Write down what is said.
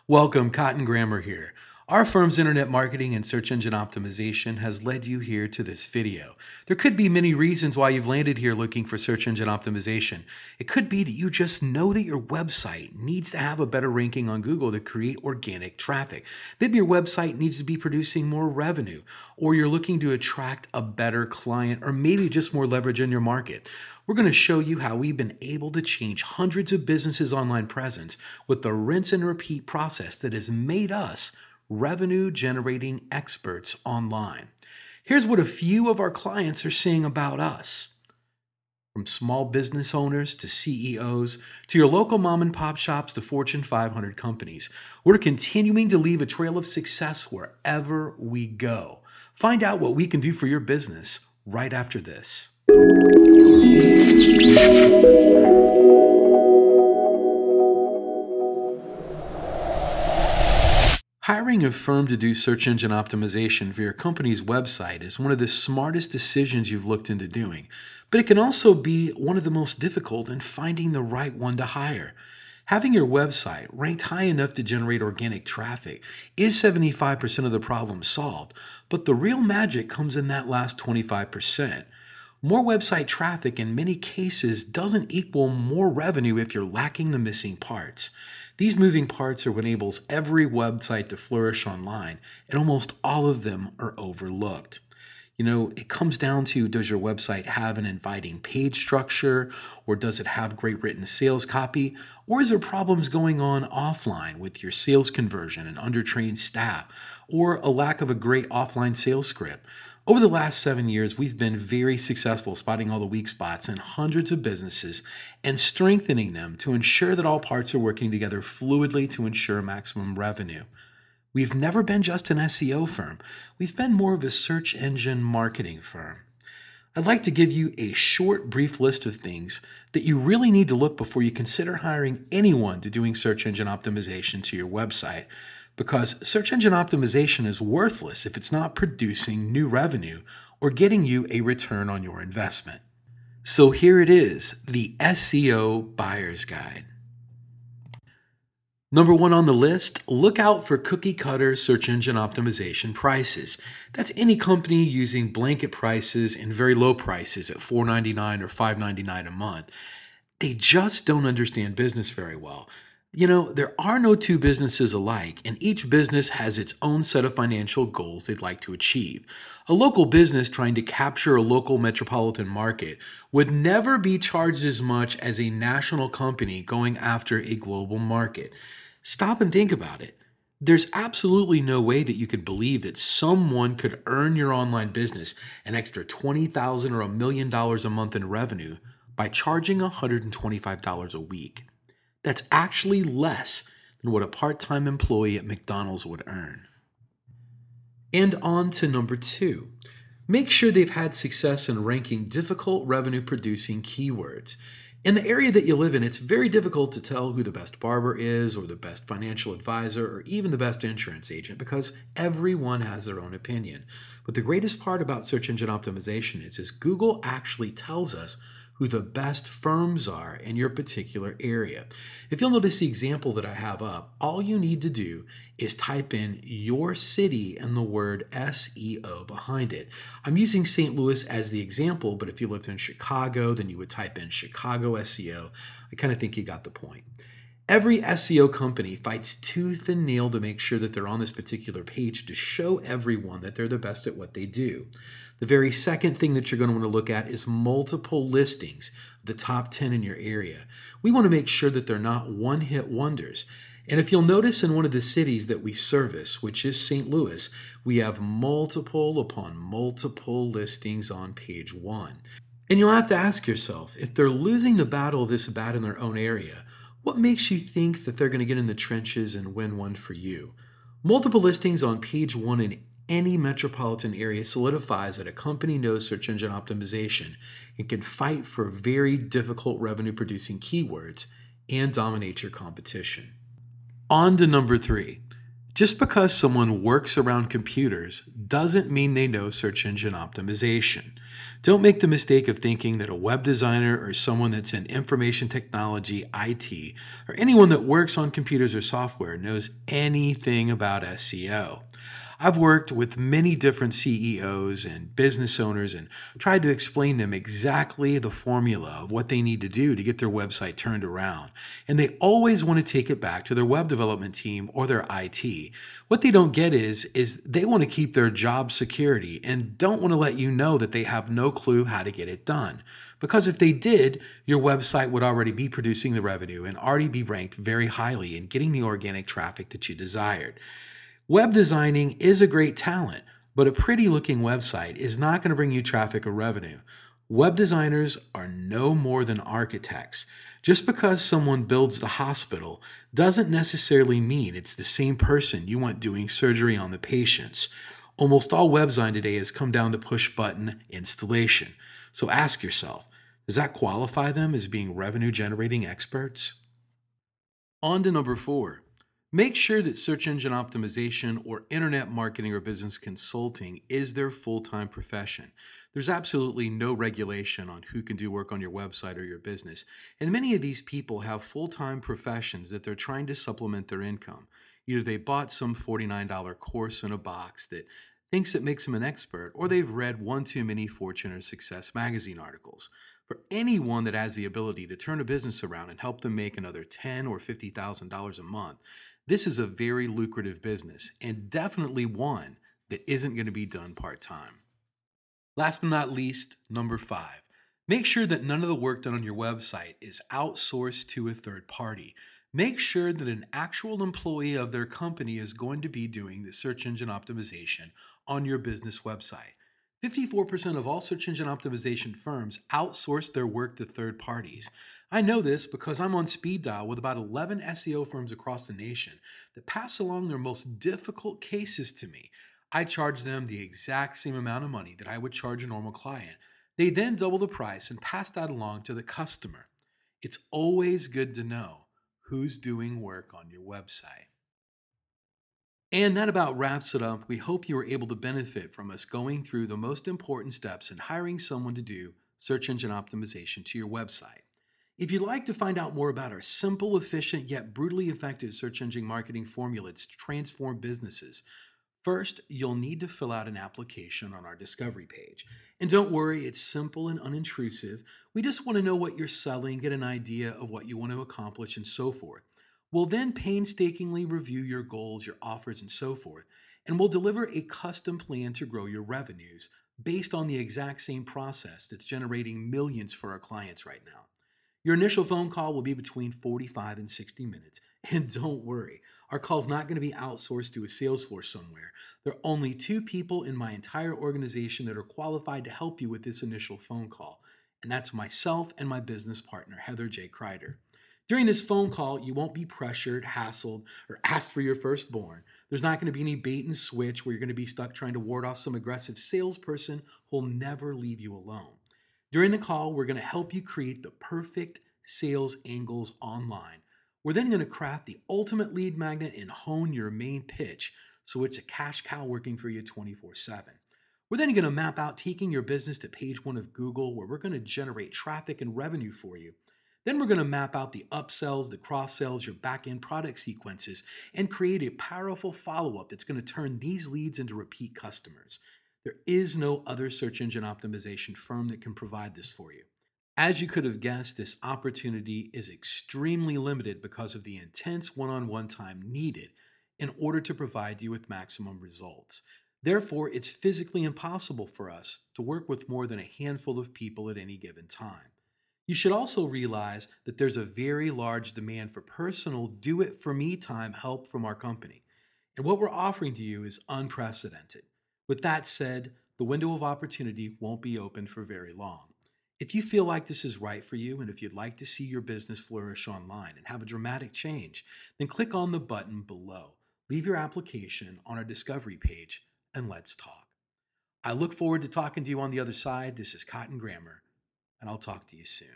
Welcome, Cotton Grammar here. Our firm's internet marketing and search engine optimization has led you here to this video. There could be many reasons why you've landed here looking for search engine optimization. It could be that you just know that your website needs to have a better ranking on Google to create organic traffic. Maybe your website needs to be producing more revenue, or you're looking to attract a better client, or maybe just more leverage in your market. We're going to show you how we've been able to change hundreds of businesses' online presence with the rinse and repeat process that has made us revenue-generating experts online. Here's what a few of our clients are saying about us. From small business owners to CEOs, to your local mom and pop shops to Fortune 500 companies, we're continuing to leave a trail of success wherever we go. Find out what we can do for your business right after this. Hiring a firm to do search engine optimization for your company's website is one of the smartest decisions you've looked into doing, but it can also be one of the most difficult in finding the right one to hire. Having your website ranked high enough to generate organic traffic is 75% of the problem solved, but the real magic comes in that last 25%. More website traffic in many cases doesn't equal more revenue if you're lacking the missing parts. These moving parts are what enables every website to flourish online, and almost all of them are overlooked. It comes down to, does your website have an inviting page structure, or does it have great written sales copy, or is there problems going on offline with your sales conversion and undertrained staff, or a lack of a great offline sales script? Over the last 7 years, we've been very successful spotting all the weak spots in hundreds of businesses and strengthening them to ensure that all parts are working together fluidly to ensure maximum revenue. We've never been just an SEO firm. We've been more of a search engine marketing firm. I'd like to give you a short, brief list of things that you really need to look before you consider hiring anyone to doing search engine optimization to your website, because search engine optimization is worthless if it's not producing new revenue or getting you a return on your investment. So here it is, the SEO Buyer's Guide. Number 1 on the list, look out for cookie-cutter search engine optimization prices. That's any company using blanket prices and very low prices at $4.99 or $5.99 a month. They just don't understand business very well. There are no two businesses alike, and each business has its own set of financial goals they'd like to achieve. A local business trying to capture a local metropolitan market would never be charged as much as a national company going after a global market. Stop and think about it. There's absolutely no way that you could believe that someone could earn your online business an extra $20,000 or $1 million a month in revenue by charging $125 a week. That's actually less than what a part-time employee at McDonald's would earn. And on to number 2. Make sure they've had success in ranking difficult revenue-producing keywords. In the area that you live in, it's very difficult to tell who the best barber is, or the best financial advisor, or even the best insurance agent, because everyone has their own opinion. But the greatest part about search engine optimization is Google actually tells us who the best firms are in your particular area. If you'll notice the example that I have up, all you need to do is type in your city and the word SEO behind it. I'm using St. Louis as the example, but if you lived in Chicago, then you would type in Chicago SEO. I kind of think you got the point. Every SEO company fights tooth and nail to make sure that they're on this particular page to show everyone that they're the best at what they do. The very second thing that you're going to want to look at is multiple listings, the top 10 in your area. We want to make sure that they're not one-hit wonders. And if you'll notice in one of the cities that we service, which is St. Louis, we have multiple upon multiple listings on page 1. And you'll have to ask yourself, if they're losing the battle this bad in their own area, what makes you think that they're going to get in the trenches and win one for you? Multiple listings on page 1 in any metropolitan area solidifies that a company knows search engine optimization and can fight for very difficult revenue-producing keywords and dominate your competition. On to number 3. Just because someone works around computers doesn't mean they know search engine optimization. Don't make the mistake of thinking that a web designer or someone that's in information technology, IT, or anyone that works on computers or software knows anything about SEO. I've worked with many different CEOs and business owners and tried to explain them exactly the formula of what they need to do to get their website turned around. And they always want to take it back to their web development team or their IT. What they don't get is they want to keep their job security and don't want to let you know that they have no clue how to get it done. Because if they did, your website would already be producing the revenue and already be ranked very highly and getting the organic traffic that you desired. Web designing is a great talent, but a pretty looking website is not going to bring you traffic or revenue. Web designers are no more than architects. Just because someone builds the hospital doesn't necessarily mean it's the same person you want doing surgery on the patients. Almost all web design today has come down to push button installation. So ask yourself, does that qualify them as being revenue generating experts? On to number 4. Make sure that search engine optimization or internet marketing or business consulting is their full-time profession. There's absolutely no regulation on who can do work on your website or your business, and many of these people have full-time professions that they're trying to supplement their income. Either they bought some $49 course in a box that thinks it makes them an expert, or they've read one too many Fortune or Success magazine articles. For anyone that has the ability to turn a business around and help them make another $10,000 or $50,000 a month, this is a very lucrative business and definitely one that isn't going to be done part-time. Last but not least, number 5. Make sure that none of the work done on your website is outsourced to a third party. Make sure that an actual employee of their company is going to be doing the search engine optimization on your business website. 54% of all search engine optimization firms outsource their work to third parties. I know this because I'm on speed dial with about 11 SEO firms across the nation that pass along their most difficult cases to me. I charge them the exact same amount of money that I would charge a normal client. They then double the price and pass that along to the customer. It's always good to know who's doing work on your website. And that about wraps it up. We hope you were able to benefit from us going through the most important steps in hiring someone to do search engine optimization to your website. If you'd like to find out more about our simple, efficient, yet brutally effective search engine marketing formula to transform businesses, first, you'll need to fill out an application on our discovery page. And don't worry, it's simple and unintrusive. We just want to know what you're selling, get an idea of what you want to accomplish, and so forth. We'll then painstakingly review your goals, your offers, and so forth, and we'll deliver a custom plan to grow your revenues based on the exact same process that's generating millions for our clients right now. Your initial phone call will be between 45 and 60 minutes. And don't worry, our call's not going to be outsourced to a sales force somewhere. There are only 2 people in my entire organization that are qualified to help you with this initial phone call, and that's myself and my business partner, Heather J. Kreider. During this phone call, you won't be pressured, hassled, or asked for your firstborn. There's not going to be any bait and switch where you're going to be stuck trying to ward off some aggressive salesperson who'll never leave you alone. During the call, we're going to help you create the perfect sales angles online. We're then going to craft the ultimate lead magnet and hone your main pitch so it's a cash cow working for you 24/7. We're then going to map out taking your business to page 1 of Google, where we're going to generate traffic and revenue for you. Then we're going to map out the upsells, the cross-sells, your back-end product sequences, and create a powerful follow-up that's going to turn these leads into repeat customers. There is no other search engine optimization firm that can provide this for you. As you could have guessed, this opportunity is extremely limited because of the intense one-on-one time needed in order to provide you with maximum results. Therefore, it's physically impossible for us to work with more than a handful of people at any given time. You should also realize that there's a very large demand for personal do-it-for-me time help from our company. And what we're offering to you is unprecedented. With that said, the window of opportunity won't be open for very long. If you feel like this is right for you, and if you'd like to see your business flourish online and have a dramatic change, then click on the button below. Leave your application on our discovery page, and let's talk. I look forward to talking to you on the other side. This is Cotton Grammar, and I'll talk to you soon.